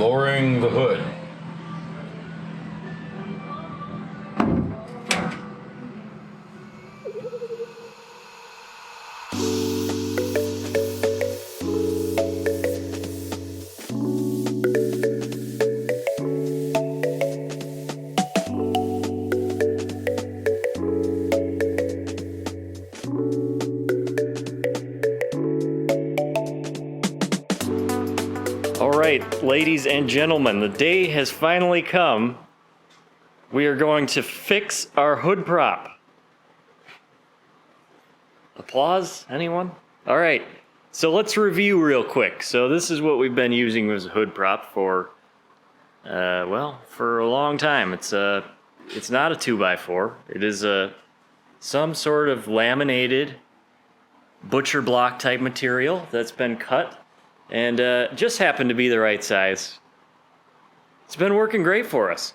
lowering the hood. Alright, ladies and gentlemen, the day has finally come. We are going to fix our hood prop. Applause? Anyone? Alright, so let's review real quick. So this is what we've been using as a hood prop for, for a long time. It's not a 2x4. It is some sort of laminated butcher block type material that's been cut and just happened to be the right size. It's been working great for us.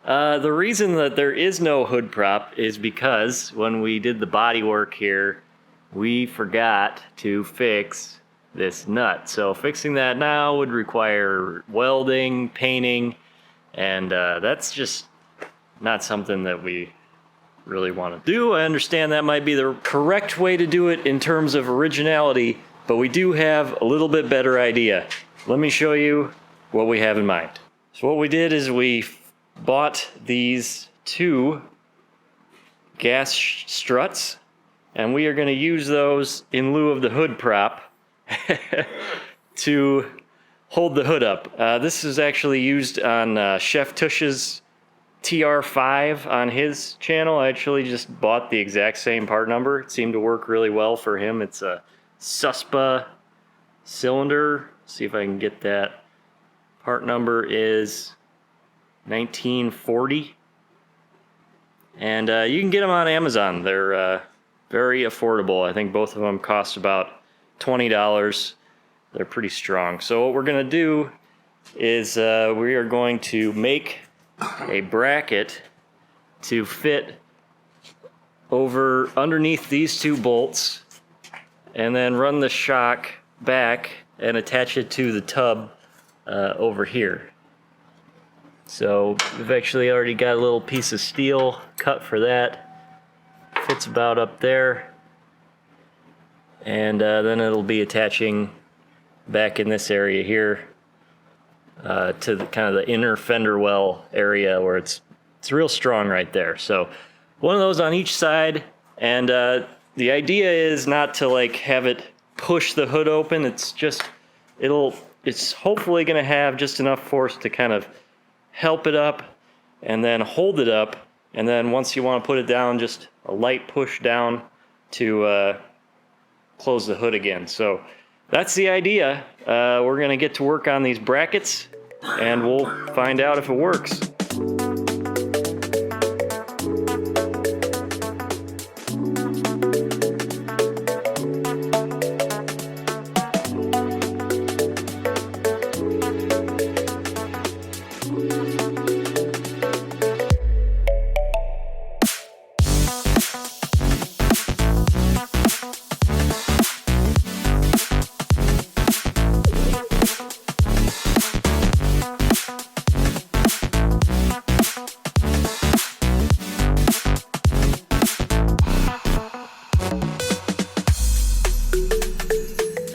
The reason that there is no hood prop is because when we did the body work here, we forgot to fix this nut. So fixing that now would require welding, painting, and that's just not something that we really want to do. I understand that might be the correct way to do it in terms of originality, but we do have a little bit better idea. Let me show you what we have in mind. So what we did is we bought these two gas struts, and we are going to use those in lieu of the hood prop to hold the hood up. This is actually used on Chef Tush's TR4 on his channel. I actually just bought the exact same part number. It seemed to work really well for him. It's a Suspa cylinder. See if I can get that. Part number is 1940. And you can get them on Amazon. They're very affordable. I think both of them cost about $20. They're pretty strong. So what we're going to do is we are going to make a bracket to fit over underneath these two bolts, and then run the shock back and attach it to the tub over here. So we've actually already got a little piece of steel cut for that. Fits about up there. And then it'll be attaching back in this area here to the kind of the inner fender well area where it's real strong right there. So one of those on each side, and the idea is not to like have it push the hood open. It's just it's hopefully going to have just enough force to kind of help it up and then hold it up, and then once you want to put it down, just a light push down to close the hood again. So that's the idea. We're going to get to work on these brackets, and we'll find out if it works.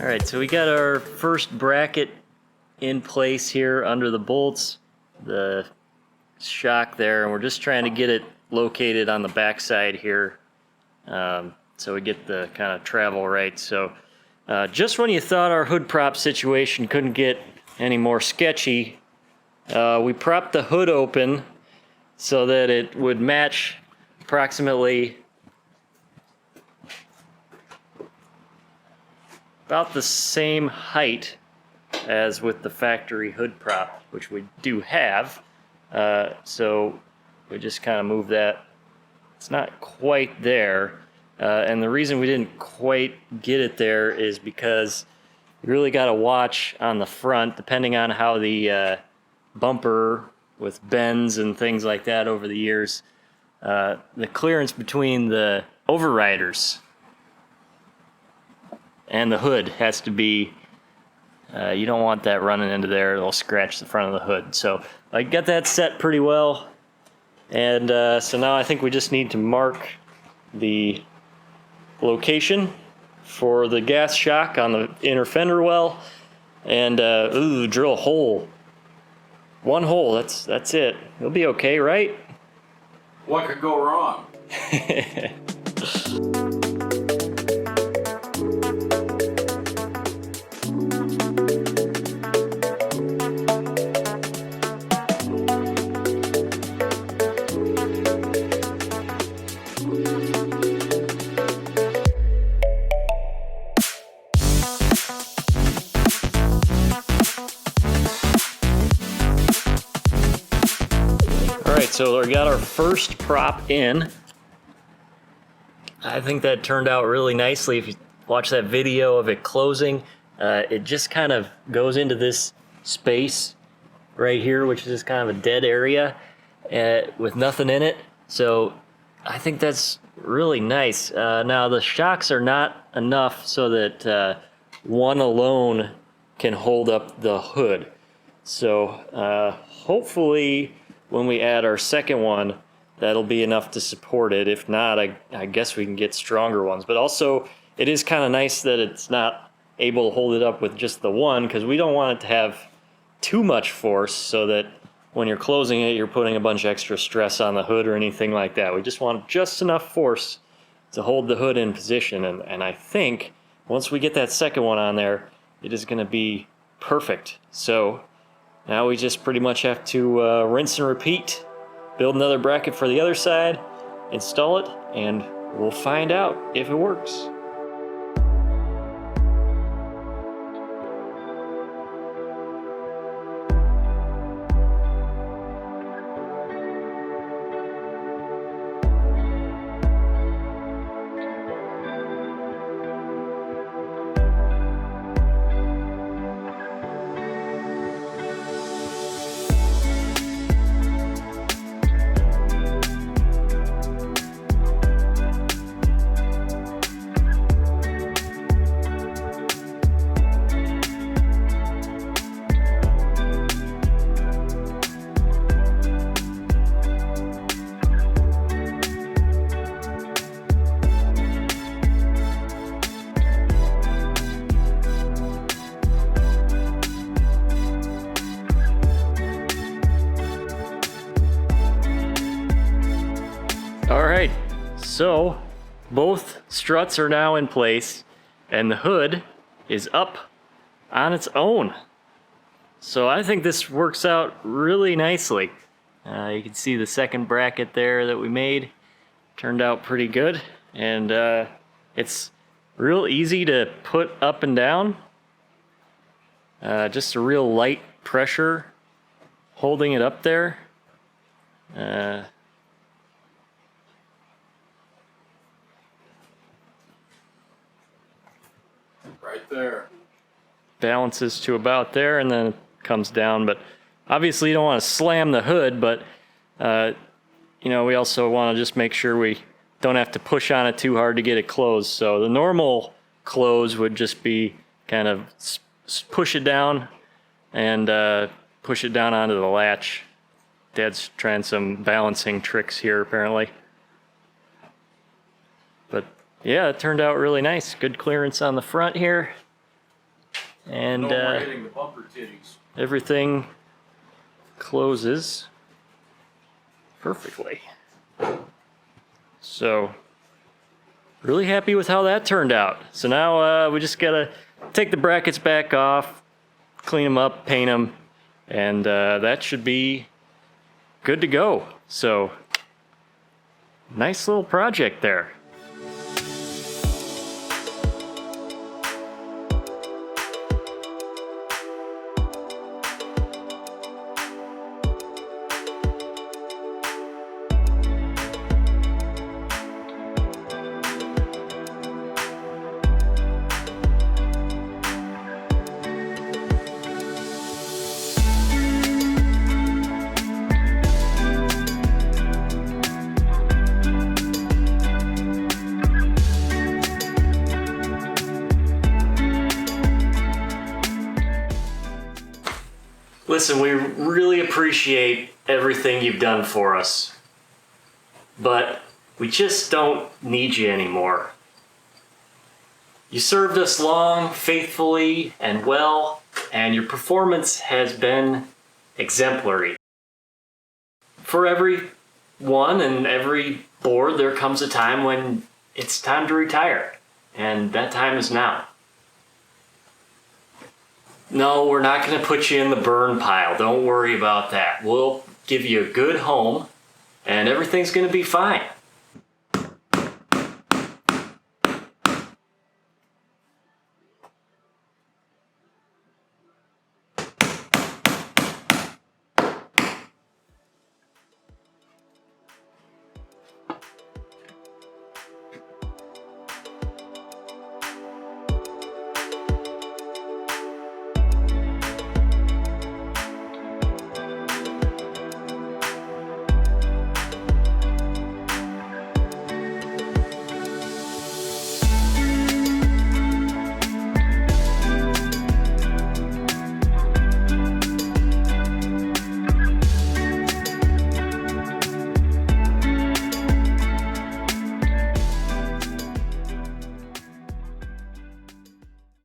Alright, so we got our first bracket in place here under the bolts, the shock there, and we're just trying to get it located on the back side here so we get the kind of travel right. So just when you thought our hood prop situation couldn't get any more sketchy, we propped the hood open so that it would match approximately about the same height as with the factory hood prop, which we do have. So we just kind of move that. It's not quite there. And the reason we didn't quite get it there is because you really got to watch on the front, depending on how the bumper with bends and things like that over the years, the clearance between the overriders and the hood has to be You don't want that running into there. It'll scratch the front of the hood. So I got that set pretty well. And so now I think we just need to mark the location for the gas shock on the inner fender well. And drill a hole. One hole, that's it. It'll be okay, right? What could go wrong? So we got our first prop in. I think that turned out really nicely. If you watch that video of it closing, it just kind of goes into this space right here, which is just kind of a dead area with nothing in it. So I think that's really nice. Now the shocks are not enough so that one alone can hold up the hood. So hopefully when we add our second one, that'll be enough to support it. If not, I guess we can get stronger ones. But also, it is kind of nice that it's not able to hold it up with just the one, because we don't want it to have too much force so that when you're closing it, you're putting a bunch of extra stress on the hood or anything like that. We just want just enough force to hold the hood in position. And I think once we get that second one on there, it is going to be perfect. So now we just pretty much have to rinse and repeat, build another bracket for the other side, install it, and we'll find out if it works. Alright, so both struts are now in place and the hood is up on its own. So I think this works out really nicely. You can see the second bracket there that we made turned out pretty good, and it's real easy to put up and down. Just a real light pressure holding it up there. Right there. Balances to about there and then it comes down, but obviously you don't want to slam the hood, but you know, we also want to just make sure we don't have to push on it too hard to get it closed. So the normal close would just be kind of push it down and push it down onto the latch. Dad's trying some balancing tricks here apparently. But yeah, it turned out really nice. Good clearance on the front here. And no more hitting the bumper titties. Everything closes perfectly. So really happy with how that turned out. So now we just gotta take the brackets back off, clean them up, paint them, and that should be good to go. So nice little project there. Listen, we really appreciate everything you've done for us, but we just don't need you anymore. You served us long, faithfully, and well, and your performance has been exemplary. For every one and every board, there comes a time when it's time to retire, and that time is now. No, we're not going to put you in the burn pile. Don't worry about that. We'll give you a good home, and everything's going to be fine.